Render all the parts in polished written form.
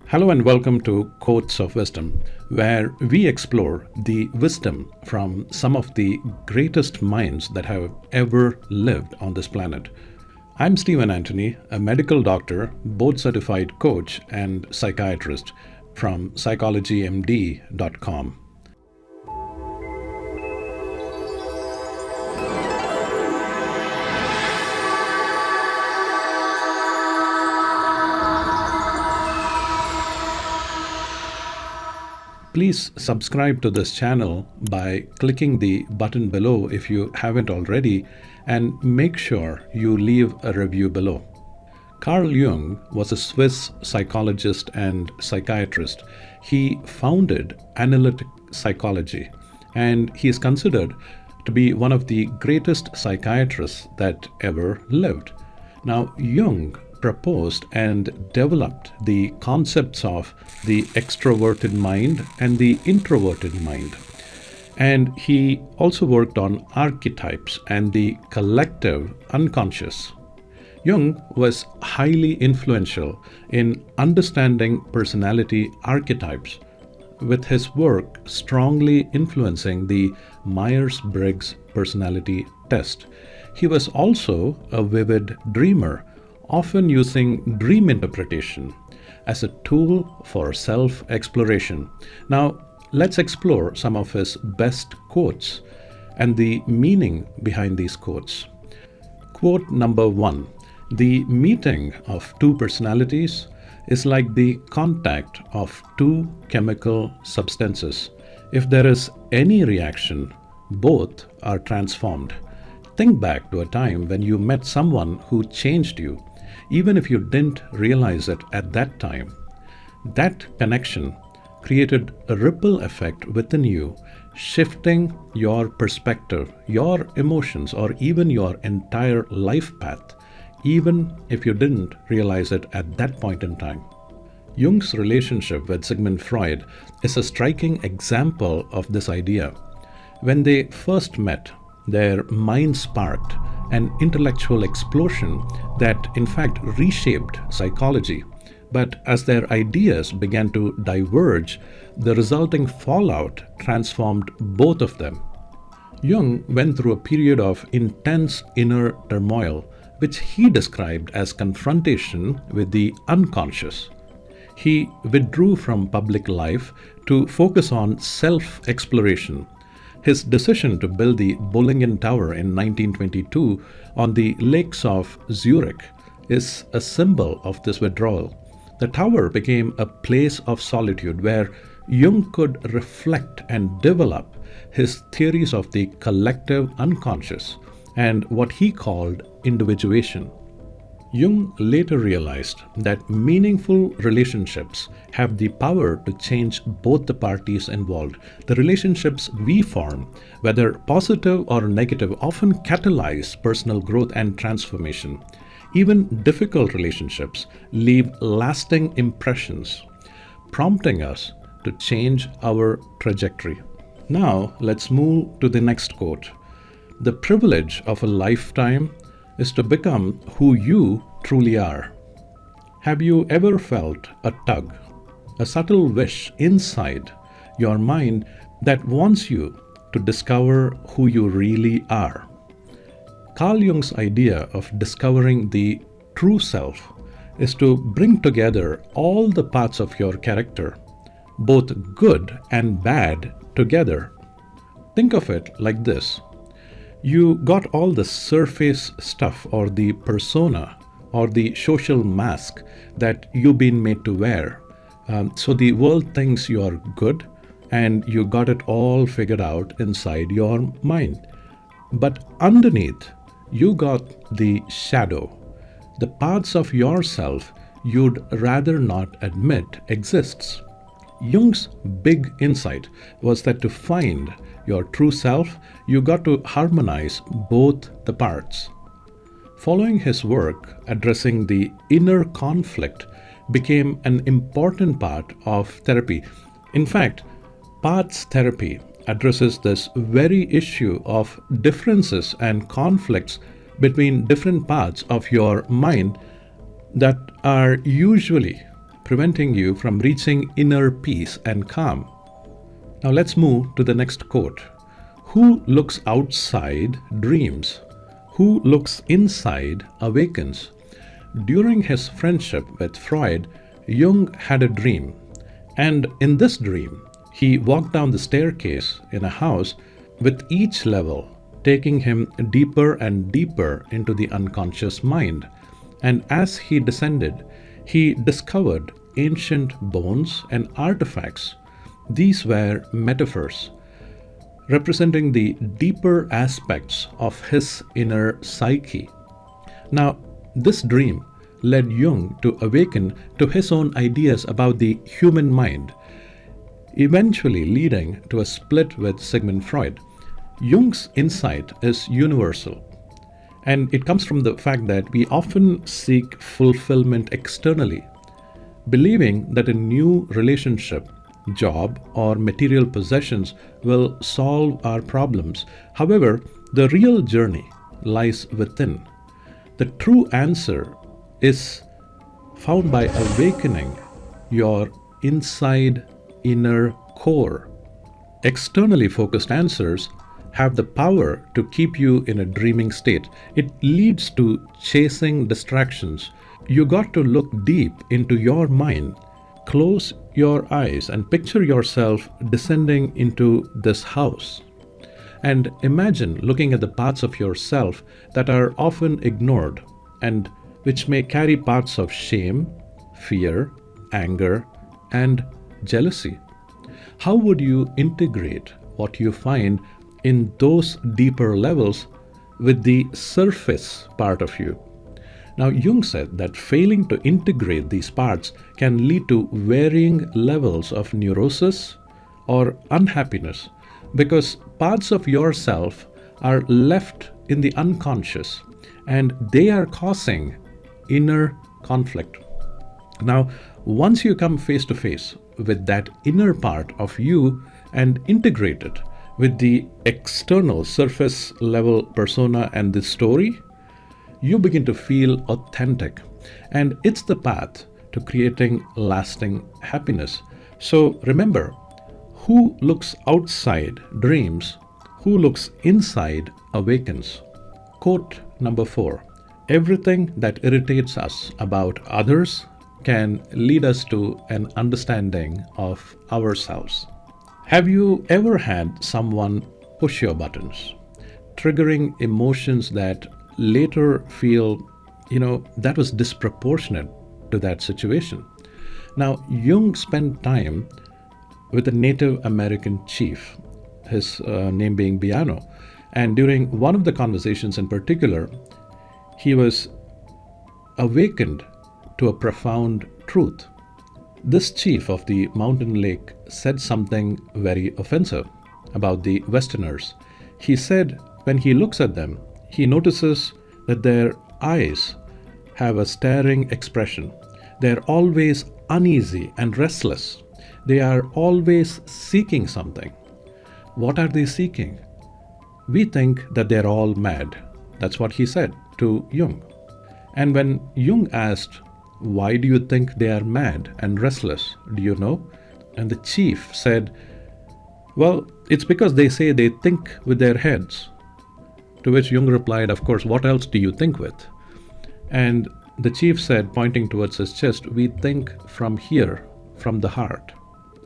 Hello and welcome to Quotes of Wisdom, where we explore the wisdom from some of the greatest minds that have ever lived on this planet. I'm Stephen Antony, a medical doctor, board-certified coach, and psychiatrist from psychologymd.com. Please subscribe to this channel by clicking the button below if you haven't already, and make sure you leave a review below. Carl Jung was a Swiss psychologist and psychiatrist. He founded Analytical Psychology, and he is considered to be one of the greatest psychiatrists that ever lived. Now, Jung proposed and developed the concepts of the extroverted mind and the introverted mind. And he also worked on archetypes and the collective unconscious. Jung was highly influential in understanding personality archetypes, with his work strongly influencing the Myers-Briggs personality test. He was also a vivid dreamer, often using dream interpretation as a tool for self-exploration. Now, let's explore some of his best quotes and the meaning behind these quotes. Quote number 1: "The meeting of two personalities is like the contact of two chemical substances. If there is any reaction, both are transformed." Think back to a time when you met someone who changed you, even if you didn't realize it at that time. That connection created a ripple effect within you, shifting your perspective, your emotions, or even your entire life path, even if you didn't realize it at that point in time. Jung's relationship with Sigmund Freud is a striking example of this idea. When they first met, their minds sparked an intellectual explosion that in fact reshaped psychology. But as their ideas began to diverge, the resulting fallout transformed both of them. Jung went through a period of intense inner turmoil, which he described as confrontation with the unconscious. He withdrew from public life to focus on self-exploration. His decision to build the Bollingen Tower in 1922 on the lakes of Zurich is a symbol of this withdrawal. The tower became a place of solitude where Jung could reflect and develop his theories of the collective unconscious and what he called individuation. Jung later realized that meaningful relationships have the power to change both the parties involved. The relationships we form, whether positive or negative, often catalyze personal growth and transformation. Even difficult relationships leave lasting impressions, prompting us to change our trajectory. Now, let's move to the next quote. "The privilege of a lifetime is to become who you truly are." Have you ever felt a tug, a subtle wish inside your mind that wants you to discover who you really are? Carl Jung's idea of discovering the true self is to bring together all the parts of your character, both good and bad, together. Think of it like this. You got all the surface stuff, or the persona, or the social mask that you've been made to wear. So the world thinks you're good, and you got it all figured out inside your mind. But underneath, you got the shadow, the parts of yourself you'd rather not admit exists. Jung's big insight was that to find your true self, you got to harmonize both the parts. Following his work, addressing the inner conflict became an important part of therapy. In fact, parts therapy addresses this very issue of differences and conflicts between different parts of your mind that are usually preventing you from reaching inner peace and calm. Now let's move to the next quote. Who looks outside dreams. Who looks inside awakens. During his friendship with Freud, Jung had a dream. And in this dream, he walked down the staircase in a house with each level taking him deeper and deeper into the unconscious mind. And as he descended, he discovered ancient bones and artifacts. These were metaphors representing the deeper aspects of his inner psyche. Now, this dream led Jung to awaken to his own ideas about the human mind, eventually leading to a split with Sigmund Freud. Jung's insight is universal, and it comes from the fact that we often seek fulfillment externally, believing that a new relationship, job, or material possessions will solve our problems. However, the real journey lies within. The true answer is found by awakening your inside inner core. Externally focused answers have the power to keep you in a dreaming state. It leads to chasing distractions. You got to look deep into your mind. Close your eyes and picture yourself descending into this house. And imagine looking at the parts of yourself that are often ignored and which may carry parts of shame, fear, anger, and jealousy. How would you integrate what you find in those deeper levels with the surface part of you? Now, Jung said that failing to integrate these parts can lead to varying levels of neurosis or unhappiness because parts of yourself are left in the unconscious and they are causing inner conflict. Now, once you come face to face with that inner part of you and integrate it with the external surface level persona and the story, you begin to feel authentic. And it's the path to creating lasting happiness. So remember, who looks outside dreams, who looks inside awakens. Quote number 4. Everything that irritates us about others can lead us to an understanding of ourselves. Have you ever had someone push your buttons, triggering emotions that later feel, that was disproportionate to that situation? Now, Jung spent time with a Native American chief, his name being Biano, and during one of the conversations in particular, he was awakened to a profound truth. This chief of the mountain lake said something very offensive about the Westerners. He said when he looks at them, he notices that their eyes have a staring expression. They're always uneasy and restless. They are always seeking something. What are they seeking? We think that they're all mad. That's what he said to Jung. And when Jung asked, why do you think they are mad and restless? Do you know? And the chief said, well, it's because they say they think with their heads. To which Jung replied, of course, what else do you think with? And the chief said, pointing towards his chest, we think from here, from the heart.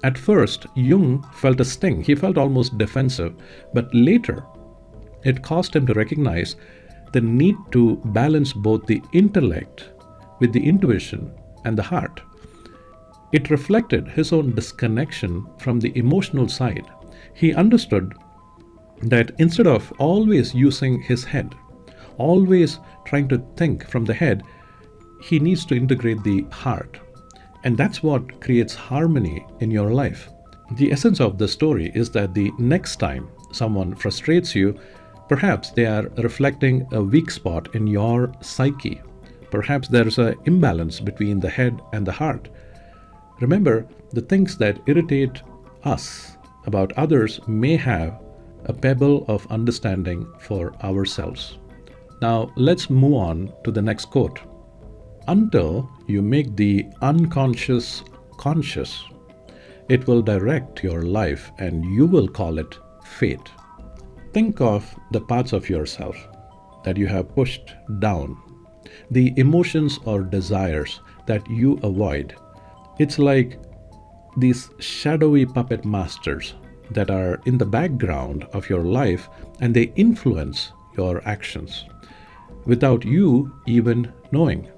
At first, Jung felt a sting. He felt almost defensive. But later, it caused him to recognize the need to balance both the intellect with the intuition and the heart. It reflected his own disconnection from the emotional side. He understood that instead of always using his head, always trying to think from the head, he needs to integrate the heart. And that's what creates harmony in your life. The essence of the story is that the next time someone frustrates you, perhaps they are reflecting a weak spot in your psyche. Perhaps there's an imbalance between the head and the heart. Remember, the things that irritate us about others may have a pebble of understanding for ourselves. Now, let's move on to the next quote. until you make the unconscious conscious. It will direct your life and you will call it fate. Think of the parts of yourself that you have pushed down, the emotions or desires that you avoid. It's like these shadowy puppet masters that are in the background of your life, and they influence your actions without you even knowing.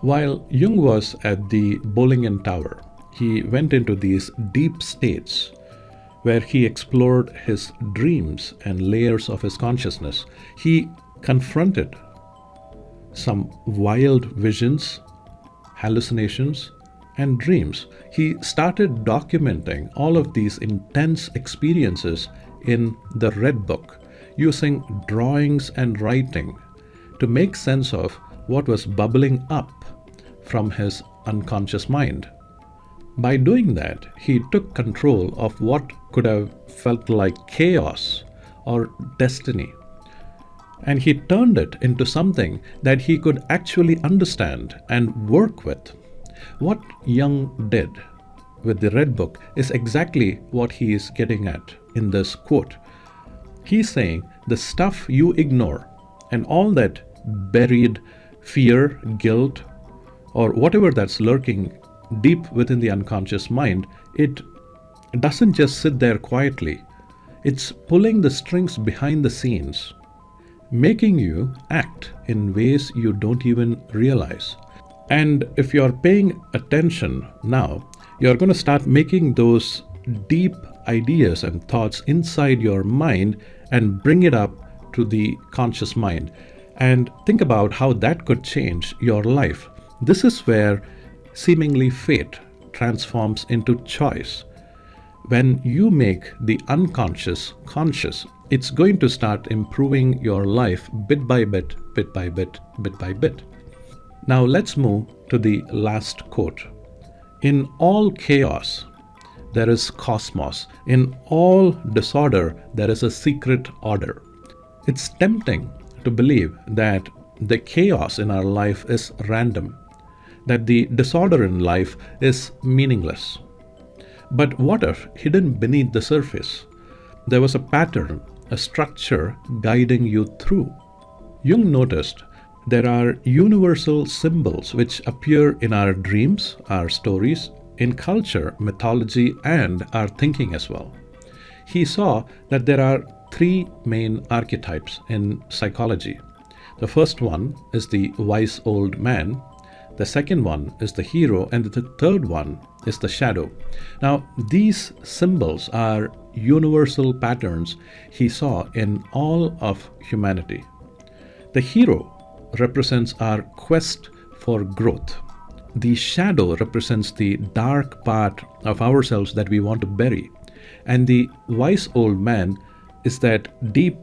While Jung was at the bowling tower, he went into these deep states where he explored his dreams and layers of his consciousness. He confronted some wild visions, hallucinations, and dreams. He started documenting all of these intense experiences in the Red Book, using drawings and writing to make sense of what was bubbling up from his unconscious mind. By doing that, he took control of what could have felt like chaos or destiny, and he turned it into something that he could actually understand and work with. What Jung did with the Red Book is exactly what he is getting at in this quote. He's saying the stuff you ignore and all that buried fear, guilt, or whatever that's lurking deep within the unconscious mind, it doesn't just sit there quietly. It's pulling the strings behind the scenes, making you act in ways you don't even realize. And if you're paying attention now, you're going to start making those deep ideas and thoughts inside your mind and bring it up to the conscious mind. And think about how that could change your life. This is where seemingly fate transforms into choice. When you make the unconscious conscious, it's going to start improving your life bit by bit, bit by bit, bit by bit. Now let's move to the last quote. In all chaos, there is cosmos. In all disorder, there is a secret order. It's tempting to believe that the chaos in our life is random, that the disorder in life is meaningless. But what if, hidden beneath the surface, there was a pattern, a structure guiding you through? Jung noticed there are universal symbols which appear in our dreams, our stories, in culture, mythology, and our thinking as well. He saw that there are three main archetypes in psychology. The first one is the wise old man. The second one is the hero, and the third one is the shadow. Now, these symbols are universal patterns he saw in all of humanity. The hero represents our quest for growth. The shadow represents the dark part of ourselves that we want to bury. And the wise old man is that deep,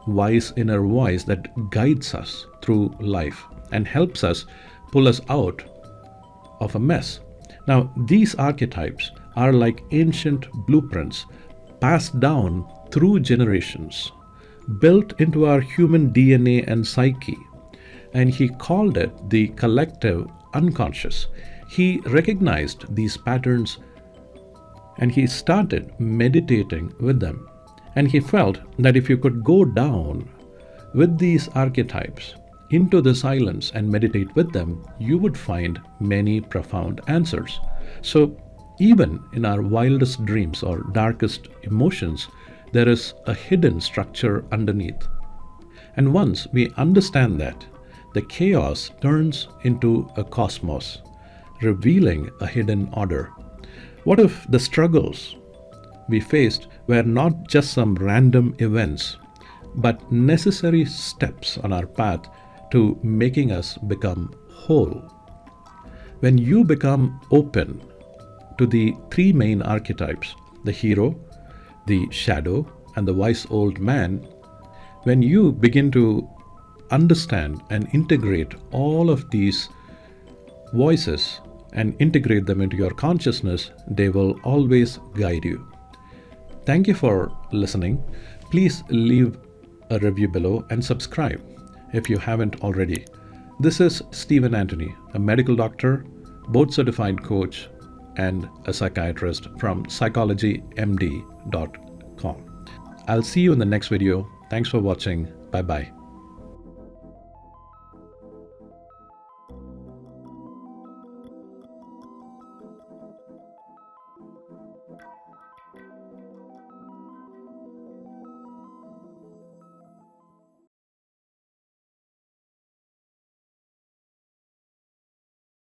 wise inner voice that guides us through life and helps us pull us out of a mess. Now, these archetypes are like ancient blueprints passed down through generations, built into our human DNA and psyche. And he called it the collective unconscious. He recognized these patterns and he started meditating with them. And he felt that if you could go down with these archetypes into the silence and meditate with them, you would find many profound answers. So even in our wildest dreams or darkest emotions, there is a hidden structure underneath. And once we understand that, the chaos turns into a cosmos, revealing a hidden order. What if the struggles we faced were not just some random events, but necessary steps on our path to making us become whole? When you become open to the three main archetypes, the hero, the shadow, and the wise old man, when you begin to understand and integrate all of these voices and integrate them into your consciousness, they will always guide you. Thank you for listening. Please leave a review below and subscribe if you haven't already. This is Stephen Antony, a medical doctor, board-certified coach, and a psychiatrist from psychologymd.com. I'll see you in the next video. Thanks for watching. Bye-bye.